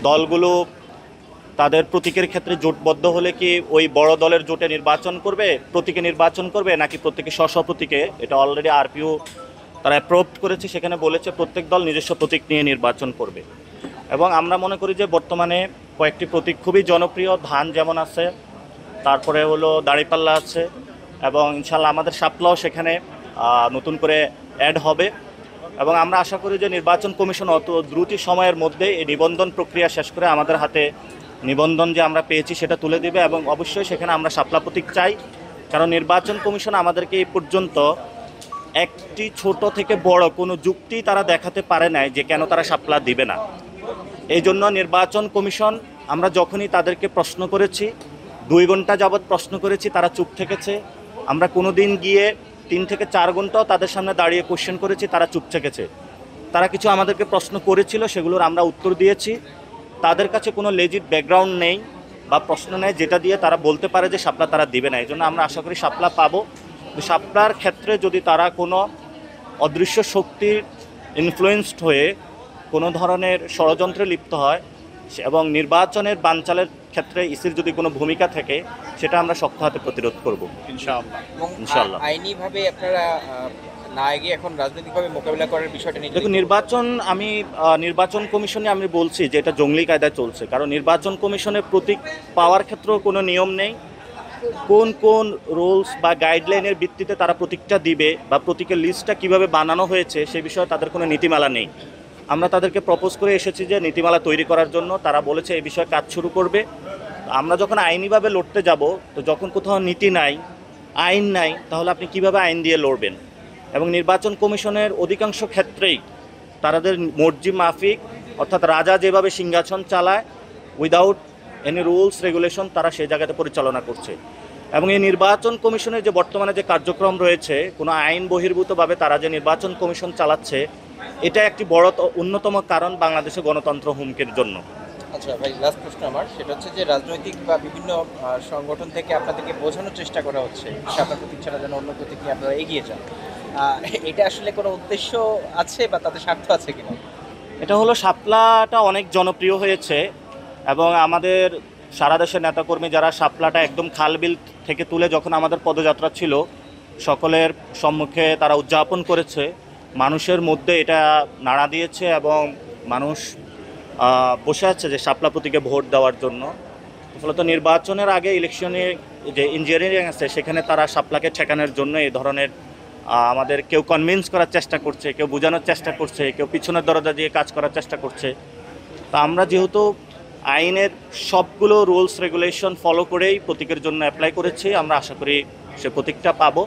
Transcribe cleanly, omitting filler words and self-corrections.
দলগুলো তাদের প্রতীকের ক্ষেত্রে জোটবদ্ধ হলে কি ওই বড় দলের জোটে নির্বাচন করবে, প্রতীকে নির্বাচন করবে, নাকি প্রত্যেকে স্ব প্রতীকে? এটা অলরেডি আরপিও তারা অ্যাপ্রুভ করেছে, সেখানে বলেছে প্রত্যেক দল নিজস্ব প্রতীক নিয়ে নির্বাচন করবে। এবং আমরা মনে করি যে বর্তমানে কয়েকটি প্রতীক খুবই জনপ্রিয়, ধান যেমন আছে, তারপরে হলো দাঁড়িপাল্লা আছে, এবং ইনশাল্লাহ আমাদের শাপলাও সেখানে নতুন করে অ্যাড হবে। এবং আমরা আশা করি যে নির্বাচন কমিশন অত দ্রুত সময়ের মধ্যে এই নিবন্ধন প্রক্রিয়া শেষ করে আমাদের হাতে নিবন্ধন যে আমরা পেয়েছি সেটা তুলে দিবে। এবং অবশ্যই সেখানে আমরা শাপলা প্রতীক চাই, কারণ নির্বাচন কমিশন আমাদেরকে এই পর্যন্ত একটি ছোট থেকে বড় কোনো যুক্তি তারা দেখাতে পারে নাই যে কেন তারা শাপলা দিবে না। এই জন্য নির্বাচন কমিশন, আমরা যখনই তাদেরকে প্রশ্ন করেছি, 2 ঘন্টা যাবৎ প্রশ্ন করেছি, তারা চুপ থেকেছে। আমরা কোনো দিন গিয়ে 3 থেকে 4 ঘন্টাও তাদের সামনে দাঁড়িয়ে কোশ্চেন করেছি, তারা চুপ থেকেছে। তারা কিছু আমাদেরকে প্রশ্ন করেছিল, সেগুলোর আমরা উত্তর দিয়েছি। তাদের কাছে কোনো লেজিট ব্যাকগ্রাউন্ড নেই বা প্রশ্ন নেই যেটা দিয়ে তারা বলতে পারে যে শাপলা তারা দিবে না। এই জন্য আমরা আশা করি শাপলা পাবো। শাপলার ক্ষেত্রে যদি তারা কোনো অদৃশ্য শক্তির ইনফ্লুয়েন্সড হয়ে কোনো ধরনের ষড়যন্ত্রে লিপ্ত হয় এবং নির্বাচনের বানচালের ক্ষেত্রে ইসির যদি কোনো ভূমিকা থাকে, সেটা আমরা শক্ত হাতে প্রতিরোধ করব ইনশাআল্লাহ। এবং ইনশাআল্লাহ। আইনিভাবে আপনারা না এগিয়ে এখন রাজনৈতিকভাবে মোকাবিলা করার বিষয়টা নিয়ে দেখুন, নির্বাচন কমিশনে আমি বলছি যে এটা জঙ্গলি কায়দায় চলছে, কারণ নির্বাচন কমিশনের প্রতীক পাওয়ার ক্ষেত্রেও কোনো নিয়ম নেই। কোন কোন রুলস বা গাইডলাইনের ভিত্তিতে তারা প্রতীকটা দিবে বা প্রতীকের লিস্টটা কিভাবে বানানো হয়েছে সে বিষয়ে তাদের কোনো নীতিমালা নেই। আমরা তাদেরকে প্রপোজ করে এসেছি যে নীতিমালা তৈরি করার জন্য, তারা বলেছে এই বিষয়ে কাজ শুরু করবে। আমরা যখন আইনিভাবে লড়তে যাব, তো যখন কোথাও নীতি নাই, আইন নাই, তাহলে আপনি কিভাবে আইন দিয়ে লড়বেন? এবং নির্বাচন কমিশনের অধিকাংশ ক্ষেত্রেই তাদের মর্জি মাফিক, অর্থাৎ রাজা যেভাবে সিংহাসন চালায় উইদাউট এনি রুলস রেগুলেশন, তারা সেই জায়গাতে পরিচালনা করছে। এবং এই নির্বাচন কমিশনের যে বর্তমানে যে কার্যক্রম রয়েছে, কোনো আইন বহির্ভূতভাবে তারা যে নির্বাচন কমিশন চালাচ্ছে, এটা একটি বড় অন্যতম কারণ বাংলাদেশে গণতন্ত্র হুমকির জন্য। আচ্ছা ভাই, লাস্ট প্রশ্ন আমার, সেটা হচ্ছে যে রাজনৈতিক বা বিভিন্ন সংগঠন থেকে আপনাদেরকে বোঝানোর চেষ্টা করা হচ্ছে শাপলা প্রতীক ছাড়া যেন অন্য প্রতীক নিয়ে আপনারা এগিয়ে যান। এটা আসলে কোনো উদ্দেশ্য আছে বা তাদের স্বার্থ আছে কিনা? এটা হলো, শাপলাটা অনেক জনপ্রিয় হয়েছে এবং আমাদের সারা দেশের নেতাকর্মী যারা শাপলাটা একদম খালবিল থেকে তুলে যখন আমাদের পদযাত্রা ছিল, সকলের সম্মুখে তারা উদযাপন করেছে, মানুষের মধ্যে এটা নাড়া দিয়েছে এবং মানুষ বসে আছে যে শাপলা প্রতীকে ভোট দেওয়ার জন্য। ফলত নির্বাচনের আগে ইলেকশনে যে ইঞ্জিনিয়ারিং আছে, সেখানে তারা শাপলাকে ঠেকানোর জন্য এই ধরনের আমাদের কেউ কনভিন্স করার চেষ্টা করছে, কেউ বোঝানোর চেষ্টা করছে, কেউ পিছনের দরজা দিয়ে কাজ করার চেষ্টা করছে। তা আমরা যেহেতু আইনের সবগুলো রুলস রেগুলেশন ফলো করেই প্রতীকের জন্য অ্যাপ্লাই করেছি, আমরা আশা করি সে প্রতীকটা পাবো।